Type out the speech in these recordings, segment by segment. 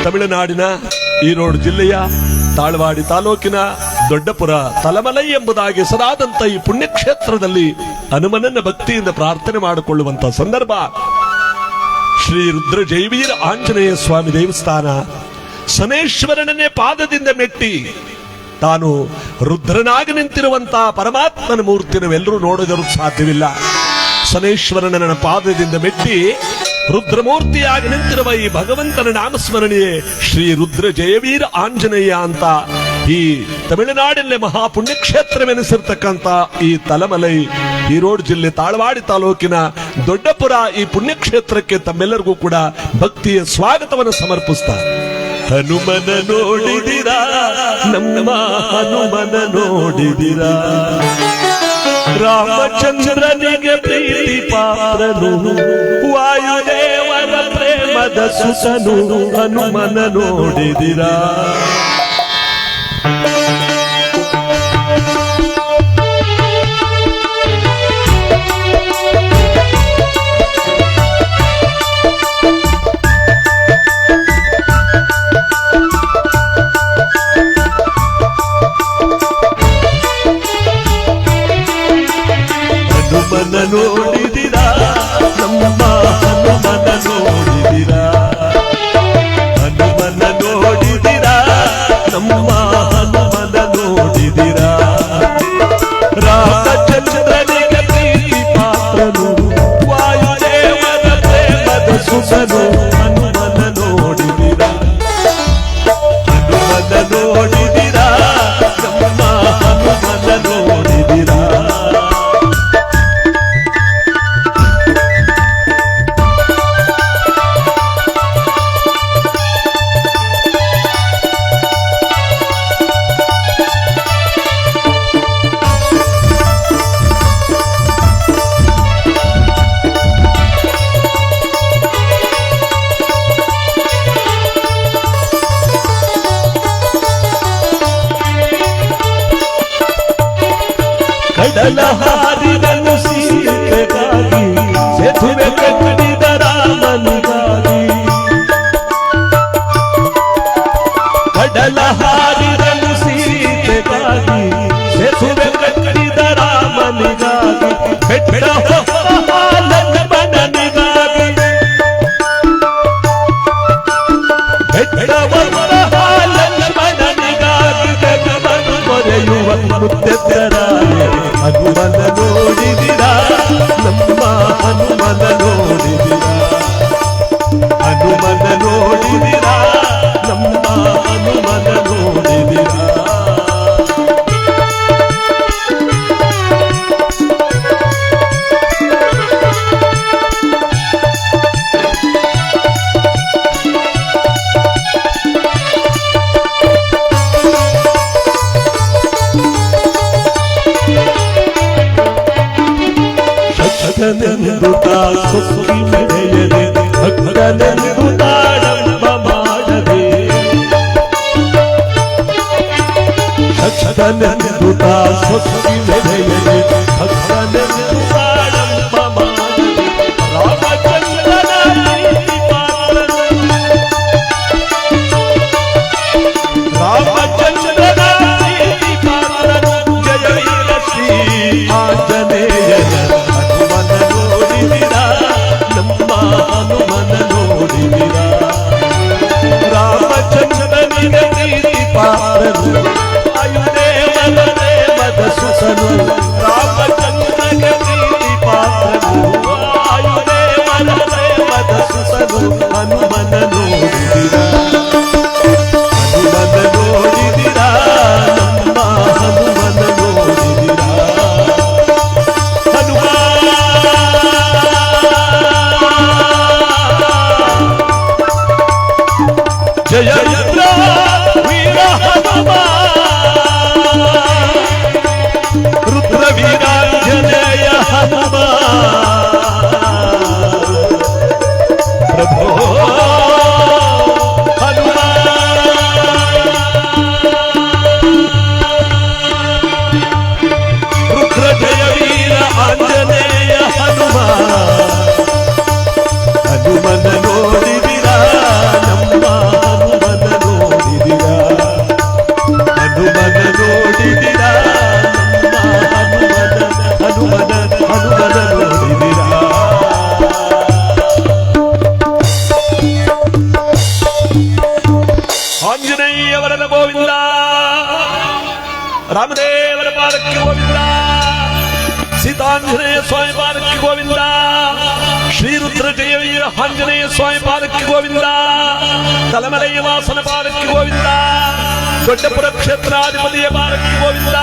ತಮಿಳುನಾಡಿನ ಈರೋಡು ಜಿಲ್ಲೆಯ ತಾಳ್ವಾಡಿ ತಾಲೂಕಿನ ದೊಡ್ಡಪುರ ತಲಮಲೈ ಎಂಬುದಾಗಿ ಹೆಸರಾದಂತ ಈ ಪುಣ್ಯಕ್ಷೇತ್ರದಲ್ಲಿ ಹನುಮನನ್ನ ಭಕ್ತಿಯಿಂದ ಪ್ರಾರ್ಥನೆ ಮಾಡಿಕೊಳ್ಳುವಂತಹ ಸಂದರ್ಭ. ಶ್ರೀ ರುದ್ರ ಜೈವೀರ ಆಂಜನೇಯ ಸ್ವಾಮಿ ದೇವಸ್ಥಾನ ಶನೇಶ್ವರನನ್ನೇ ಪಾದದಿಂದ ಮೆಟ್ಟಿ ತಾನು ರುದ್ರನಾಗಿ ನಿಂತಿರುವಂತಹ ಪರಮಾತ್ಮನ ಮೂರ್ತಿ ನಾವೆಲ್ಲರೂ ನೋಡಿದರೂ ಸಾಧ್ಯವಿಲ್ಲ. ಶನೇಶ್ವರನ ಪಾದದಿಂದ ಮೆಟ್ಟಿ ರುದ್ರಮೂರ್ತಿಯಾಗಿ ನಿಂತಿರುವ ಈ ಭಗವಂತನ ನಾಮಸ್ಮರಣೆಯೇ ಶ್ರೀ ರುದ್ರ ಜಯವೀರ ಆಂಜನೇಯ ಅಂತ ಈ ತಮಿಳುನಾಡಿನಲ್ಲಿ ಮಹಾಪುಣ್ಯಕ್ಷೇತ್ರವೆನಿಸಿರ್ತಕ್ಕಂಥ ಈ ತಲಮಲೈ ಈರೋಡು ಜಿಲ್ಲೆ ತಾಳ್ವಾಡಿ ತಾಲೂಕಿನ ದೊಡ್ಡಪುರ ಈ ಪುಣ್ಯಕ್ಷೇತ್ರಕ್ಕೆ ತಮ್ಮೆಲ್ಲರಿಗೂ ಕೂಡ ಭಕ್ತಿಯ ಸ್ವಾಗತವನ್ನು ಸಮರ್ಪಿಸ್ತಾರೆ. ಹನುಮನ ನೋಡಿದಿರಾ, ನಮ್ಮ ಹನುಮನ ನೋಡಿದಿರಾ, ರಾಮಚಂದ್ರನಿಗೆ ಪ್ರೀತಿ ಪಾತ್ರನು, ವಾಯುದೇವರ ಪ್ರೇಮದ ಸುಸನು, ಹನುಮನ ನೋಡಿದಿರಾ. ಹನುಮನ ನೋಡಿದಿರಾ, ನಮ್ಮ ಹನುಮನ ನೋಡಿದಿರಾ, ಹನುಮನ ನೋಡಿದಿರಾ, ನಮ್ಮ ಹನುಮನ ನೋಡಿದಿರಾ, ರಾಮಚಂದ್ರನಿಗೆ ಪ್ರೀತಿ ಪಾತ್ರನು, ವಾಯುದೇವರ ಪ್ರೇಮದ ಸುಸನು, ಹನುಮನ ನೋಡಿದಿರಾ, ಹನುಮನ ನೋಡಿದಿರಾ, ನಮ್ಮ ಹನುಮನ ನೋಡಿದಿರಾ. ಕಡಲ ಹಾರಿದನು ಸೀತೆಗಾಗಿ, ಸೇತುವೆ ಕಟ್ಟಿದ ರಾಮನಿಗಾಗಿ, ಕಡಲ ಹಾರಿದನು ಸೀತೆಗಾಗಿ, ಸೇತುವೆ ಕಟ್ಟಿದ ರಾಮನಿಗಾಗಿ, ಬೆಟ್ಟ ಲಕ್ಷ್ಮಣನಿಗಾಗಿ, ಬೆಟ್ಟವನ್ನ ಲಕ್ಷ್ಮಣನಿಗಾಗಿ, ಜಗವನ್ನು ಮೊರೆಯುವ ಮುದ್ದೆದ್ದರಾಯ ಹನುಮನ ನೋಡಿದಿರಾ, ನಮ್ಮ ಹನುಮನ ನೋಡಿದಿರಾ, ಹನುಮನ ನೋಡಿದಿರಾ, ನಮ್ಮ ಹನುಮನ ನೋಡಿದಿರಾ. ಭಕ್ತನೆಂದುತ ಸುಖಿ ಮೆರೆಯದೆ, ಭಕ್ತನೆಂದು ತಾಡಂಬ ಮಾಡದೆ, ಭಕ್ತನೆಂದುತ ಸುಖಿ ಮೆರೆಯದೆ, ಭಕ್ತನೆಂದು ತಾಡಂಬ ಮಾಡದೆ, ರಾಮಚಂದ್ರನ ಪ್ರೀತಿ ಪಾತ್ರನು, ರಾಮಚಂದ್ರನ ಪ್ರೀತಿ ಪಾತ್ರನು, ಜಯವೀರ ಶ್ರೀ ಆಂಜನೇಯನ ಹನುಮನ ನೋಡಿದಿರಾ, ನಮ್ಮ ಹನುಮನ ನೋಡಿದಿರಾ, ರಾಮಚಂದ್ರನಿಗೆ ಪ್ರೀತಿ ಪಾತ್ರನು, ವಾಯುದೇವರ ಪ್ರೇಮದ ಸುಸನು, ರಾಮಚಂದ್ರನಿಗೆ ಪ್ರೀತಿ ಪಾತ್ರನು, ವಾಯುದೇವರ ಪ್ರೇಮದ ಸುಸನು, ಹನುಮನ ನೋಡಿದಿರಾ, ಹನುಮನ ನೋಡಿದಿರಾ, ನಮ್ಮ ಹನುಮನ ನೋಡಿದಿರಾ. ಜಯ ರುದ್ರ ವೀರ ಹನುಮ, ರುದ್ರ ವೀರಾಂಜನೇಯ ಹನುಮ, ಪ್ರಭೋ ಹನುಮ. ರುದ್ರ ಜಯ ವೀರ ಆಂಜನೇಯ ಹನುಮ, ಹನುಮನ ನೋಡಿದಿರಾ, ನಮ್ಮ ಹನುಮ ವರದ ಗೋವಿಂದ ರಾಮದೇವರ ಪಾದಕ್ಕೆ ಗೋವಿಂದ ಸೀತಾಂಜನೇಯ ಸ್ವಾಮಿ ಪಾದಕ್ಕೆ ಗೋವಿಂದ ಶ್ರೀರುದ್ರ ಜಯವೀರ ಆಂಜನೇಯ ಸ್ವಾಮಿ ಪಾದಕ್ಕೆ ಗೋವಿಂದ ತಲಮಲೆಯ ವಾಸನ ಪಾದಕ್ಕೆ ಗೋವಿಂದ ದೊಡ್ಡಪುರ ಕ್ಷೇತ್ರಾಧಿಪತಿಯ ಪಾದಕ್ಕೆ ಗೋವಿಂದ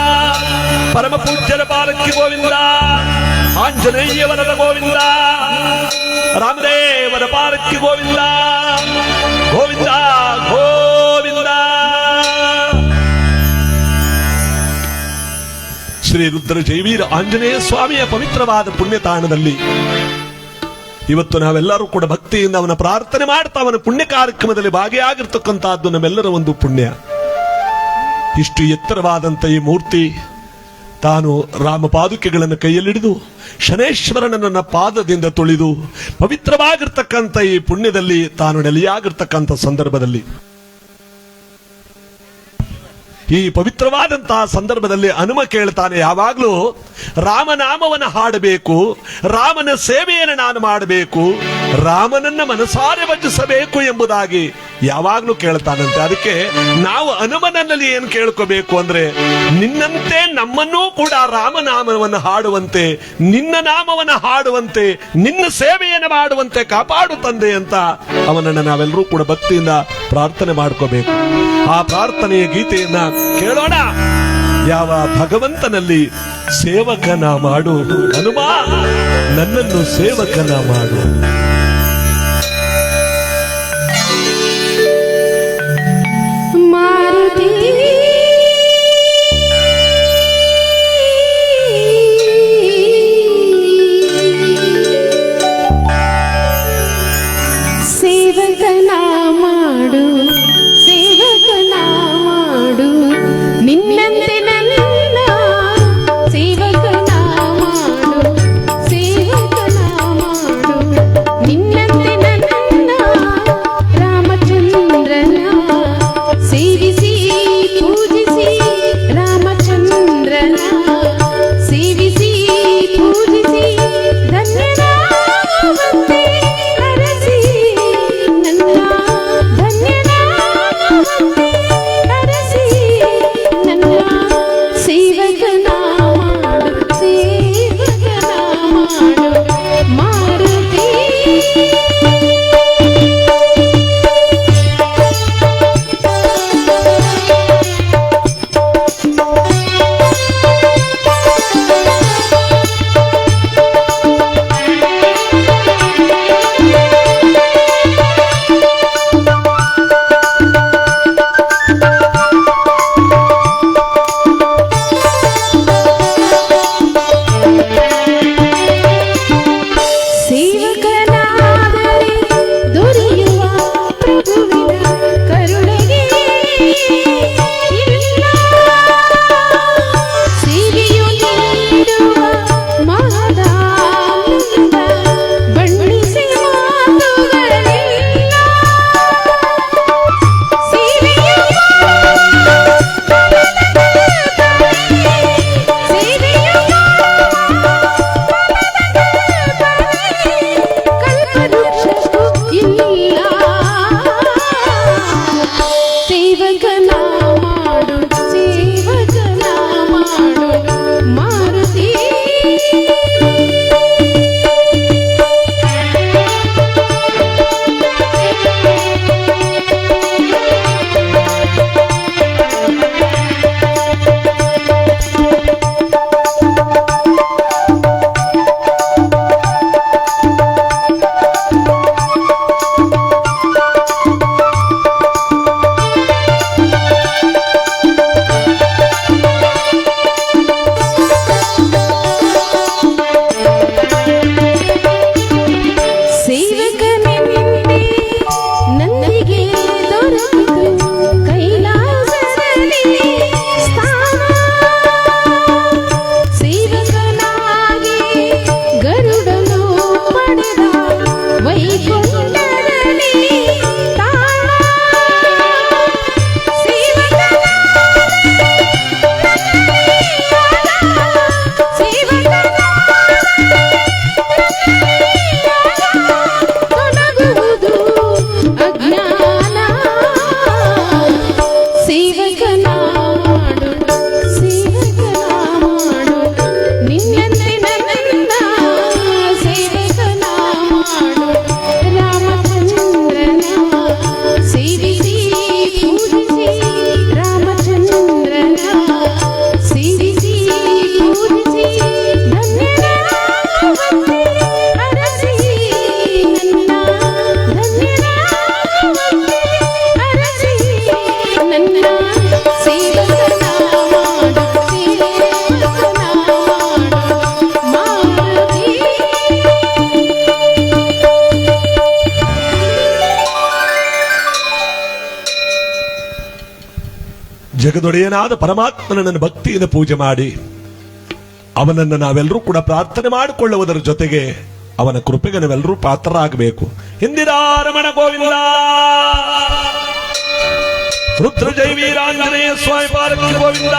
ಪರಮ ಪೂಜ್ಯರ ಪಾದಕ್ಕೆ ಗೋವಿಂದ ಆಂಜನೇಯ ವರದ ಗೋವಿಂದ ರಾಮದೇವರ ಪಾದಕ್ಕೆ ಗೋವಿಂದ ಗೋವಿಂದ ಗೋವಿಂದ. ಶ್ರೀ ರುದ್ರ ಜೈವೀರ ಆಂಜನೇಯ ಸ್ವಾಮಿಯ ಪವಿತ್ರವಾದ ಪುಣ್ಯತಾಣದಲ್ಲಿ ಇವತ್ತು ನಾವೆಲ್ಲರೂ ಕೂಡ ಭಕ್ತಿಯಿಂದ ಅವನ ಪ್ರಾರ್ಥನೆ ಮಾಡ್ತಾ ಅವನ ಪುಣ್ಯ ಕಾರ್ಯಕ್ರಮದಲ್ಲಿ ಭಾಗಿಯಾಗಿರ್ತಕ್ಕಂಥದ್ದು ನಮ್ಮೆಲ್ಲರ ಒಂದು ಪುಣ್ಯ. ಇಷ್ಟು ಎತ್ತರವಾದಂಥ ಈ ಮೂರ್ತಿ ತಾನು ರಾಮ ಪಾದುಕೆಗಳನ್ನು ಕೈಯಲ್ಲಿಡಿದು ಶನೇಶ್ವರನನ್ನ ಪಾದದಿಂದ ತುಳಿದು ಪವಿತ್ರವಾಗಿರ್ತಕ್ಕಂಥ ಈ ಪುಣ್ಯದಲ್ಲಿ ತಾನು ನೆಲೆಯಾಗಿರ್ತಕ್ಕಂಥ ಸಂದರ್ಭದಲ್ಲಿ ಈ ಪವಿತ್ರವಾದಂತಹ ಸಂದರ್ಭದಲ್ಲಿ ಹನುಮ ಕೇಳ್ತಾನೆ, ಯಾವಾಗಲೂ ರಾಮನಾಮವನ್ನು ಹಾಡಬೇಕು, ರಾಮನ ಸೇವೆಯನ್ನು ನಾನು ಮಾಡಬೇಕು, ರಾಮನನ್ನ ಮನಸಾರೆ ಭಜಿಸಬೇಕು ಎಂಬುದಾಗಿ ಯಾವಾಗಲೂ ಕೇಳ್ತಾನಂತೆ. ಅದಕ್ಕೆ ನಾವು ಹನುಮನಲ್ಲಿ ಏನು ಕೇಳ್ಕೋಬೇಕು ಅಂದ್ರೆ, ನಿನ್ನಂತೆ ನಮ್ಮನ್ನೂ ಕೂಡ ರಾಮನಾಮವನ್ನು ಹಾಡುವಂತೆ, ನಿನ್ನ ನಾಮವನ್ನು ಹಾಡುವಂತೆ, ನಿನ್ನ ಸೇವೆಯನ್ನು ಮಾಡುವಂತೆ ಕಾಪಾಡು ತಂದೆ ಅಂತ ಅವನನ್ನು ನಾವೆಲ್ಲರೂ ಕೂಡ ಭಕ್ತಿಯಿಂದ ಪ್ರಾರ್ಥನೆ ಮಾಡ್ಕೋಬೇಕು. ಆ ಪ್ರಾರ್ಥನೆಯ ಗೀತೆಯನ್ನ ಕೇಳೋಣ. ಯಾವ ಭಗವಂತನಲ್ಲಿ ಸೇವಕನ ಮಾಡು ಹನುಮ, ನನ್ನನ್ನು ಸೇವಕನ ಮಾಡು. ಸೇವಕನ ಮಾಡು ಸೇವಕನ ಮಾಡು ನಿನ್ನಂತೆ ನನ್ನ ಸೇವಕನ ಮಾಡು ಸೇವಕನ ಮಾಡು ಜಗದೊಡೆಯನಾದ ಪರಮಾತ್ಮನನ್ನು ಭಕ್ತಿಯಿಂದ ಪೂಜೆ ಮಾಡಿ ಅವನನ್ನು ನಾವೆಲ್ಲರೂ ಕೂಡ ಪ್ರಾರ್ಥನೆ ಮಾಡಿಕೊಳ್ಳುವುದರ ಜೊತೆಗೆ ಅವನ ಕೃಪೆಗೆ ನಾವೆಲ್ಲರೂ ಪಾತ್ರರಾಗಬೇಕು. ಇಂದಿರಾರಮಣ ಗೋವಿಂದ, ರುದ್ರಜೈವೀರಾಂಜನೇಯ ಸ್ವಾಮಿ ಪಾದಕ್ಕೆ ಗೋವಿಂದ,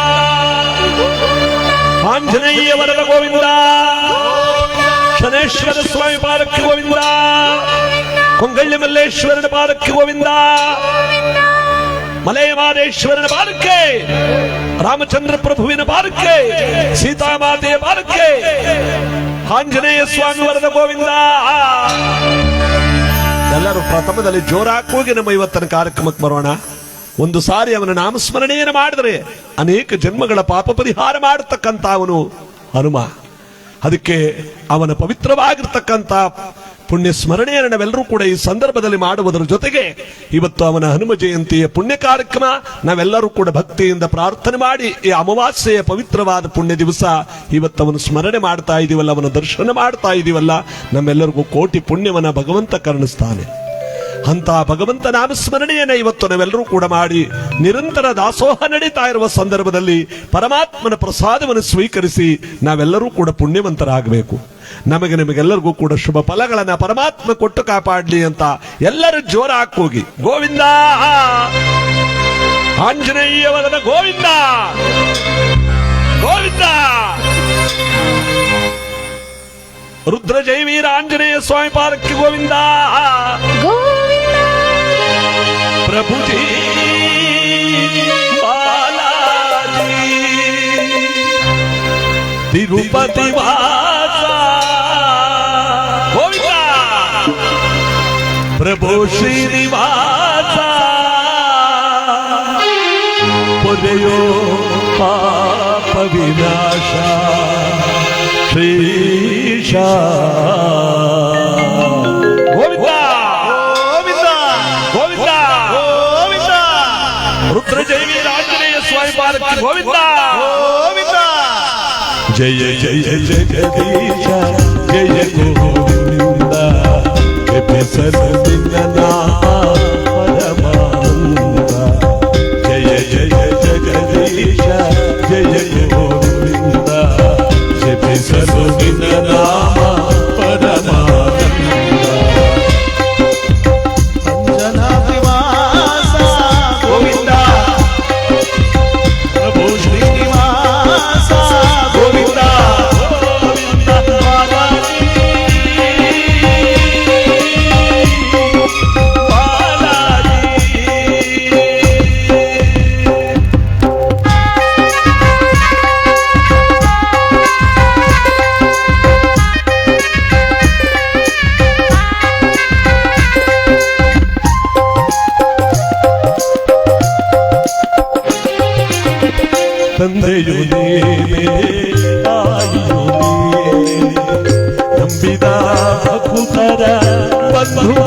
ಆಂಜನೇಯ ವರದ ಗೋವಿಂದ, ಶನೇಶ್ವರ ಸ್ವಾಮಿ ಪಾದಕ್ಕೆ ಗೋವಿಂದ, ಕೊಂಗಳ್ಳಿ ಮಲ್ಲೇಶ್ವರನ ಪಾದಕ್ಕೆ ಗೋವಿಂದ, ಮಲಯಮಾದೇಶ್ವರನ ಪಾದಕ್ಕೆ, ರಾಮಚಂದ್ರ ಪ್ರಭುವಿನ ಪಾದಕ್ಕೆ, ಸೀತಾಮಾತೆಯ ಪಾದಕ್ಕೆ, ಆಂಜನೇಯ ಸ್ವಾಮಿ ವರದ ಗೋವಿಂದ. ಎಲ್ಲರೂ ಪ್ರಥಮದಲ್ಲಿ ಜೋರಾಗಿ ನಮ್ಮ ಇವತ್ತಿನ ಕಾರ್ಯಕ್ರಮಕ್ಕೆ ಬರೋಣ. ಒಂದು ಸಾರಿ ಅವನ ನಾಮಸ್ಮರಣೆಯನ್ನು ಮಾಡಿದರೆ ಅನೇಕ ಜನ್ಮಗಳ ಪಾಪ ಪರಿಹಾರ ಮಾಡತಕ್ಕಂತ ಅವನು ಹನುಮ. ಅದಕ್ಕೆ ಅವನ ಪವಿತ್ರವಾಗಿರ್ತಕ್ಕಂಥ ಪುಣ್ಯ ಸ್ಮರಣೆಯನ್ನು ನಾವೆಲ್ಲರೂ ಕೂಡ ಈ ಸಂದರ್ಭದಲ್ಲಿ ಮಾಡುವುದರ ಜೊತೆಗೆ ಇವತ್ತು ಅವನ ಹನುಮ ಜಯಂತಿಯ ಪುಣ್ಯ ಕಾರ್ಯಕ್ರಮ ನಾವೆಲ್ಲರೂ ಕೂಡ ಭಕ್ತಿಯಿಂದ ಪ್ರಾರ್ಥನೆ ಮಾಡಿ ಈ ಅಮಾವಾಸ್ಯೆಯ ಪವಿತ್ರವಾದ ಪುಣ್ಯ ದಿವಸ ಇವತ್ತು ಅವನು ಸ್ಮರಣೆ ಮಾಡ್ತಾ ಇದೀವಲ್ಲ, ಅವನ ದರ್ಶನ ಮಾಡ್ತಾ ಇದೀವಲ್ಲ, ನಮ್ಮೆಲ್ಲರಿಗೂ ಕೋಟಿ ಪುಣ್ಯವನ್ನ ಭಗವಂತ ಕರುಣಿಸ್ತಾನೆ. ಅಂತ ಭಗವಂತ ನಾಮಸ್ಮರಣೆಯನ್ನ ಇವತ್ತು ನಾವೆಲ್ಲರೂ ಕೂಡ ಮಾಡಿ ನಿರಂತರ ದಾಸೋಹ ನಡೀತಾ ಇರುವ ಸಂದರ್ಭದಲ್ಲಿ ಪರಮಾತ್ಮನ ಪ್ರಸಾದವನ್ನು ಸ್ವೀಕರಿಸಿ ನಾವೆಲ್ಲರೂ ಕೂಡ ಪುಣ್ಯವಂತರಾಗಬೇಕು. ನಮಗೆಲ್ಲರಿಗೂ ಕೂಡ ಶುಭ ಫಲಗಳನ್ನ ಪರಮಾತ್ಮ ಕೊಟ್ಟು ಕಾಪಾಡ್ಲಿ ಅಂತ ಎಲ್ಲರೂ ಜೋರ ಹಾಕೋಗಿ ಗೋವಿಂದ, ಆಂಜನೇಯ ವರದ ಗೋವಿಂದ ಗೋವಿಂದ, ರುದ್ರಜೈವೀರ ಆಂಜನೇಯ ಸ್ವಾಮಿ ಪಾದಕ್ಕೆ ಗೋವಿಂದ ಪ್ರಭುಜಿ ಬಾಲಾಜಿ ತಿರುಪತಿ ವಾಸ ಗೋವಿಂದ ಪ್ರಭು ಶ್ರೀನಿವಾಸ ಪೊದೆಯೋ ಪಾಪ ವಿನಾಶ ಶ್ರೀಶ ಗೋವಿಂದ ಗೋವಿಂದ ಗೋವಿಂದ ಗೋವಿಂದ, ರುದ್ರಜೈವೀರ ಆಂಜನೇಯ ಸ್ವಾಮಿ ಪಾದಕ್ಕೆ ಗೋವಿಂದ ಗೋವಿಂದ, ಜಯ ಜಯ ಜಗದೀಶ ಜಯ ಗೋವಿಂದ, ಹೆಸರಿನ ಪರಮಾನಂದ, ಜಯ ಜಯ ಜಗದೀಶ ಜಯ ಗೋವಿಂದ, ಹೆಸರಿನ ನಾಮ ಪರಮಾನಂದ, ಅಂಜನಾದ್ರಿವಾಸ ಗೋವಿಂದ ಪ್ರಭು ಶ್ರೀನಿವಾಸ ಗೋವಿಂದ ಗೋವಿಂದ ಬಾಲಾಜಿ ತಂದೆಯು ನೀನೇ ತಾಯಿಯು ನೀನೇ, ನಂಬಿದ ಭಕ್ತರ ಬಂಧು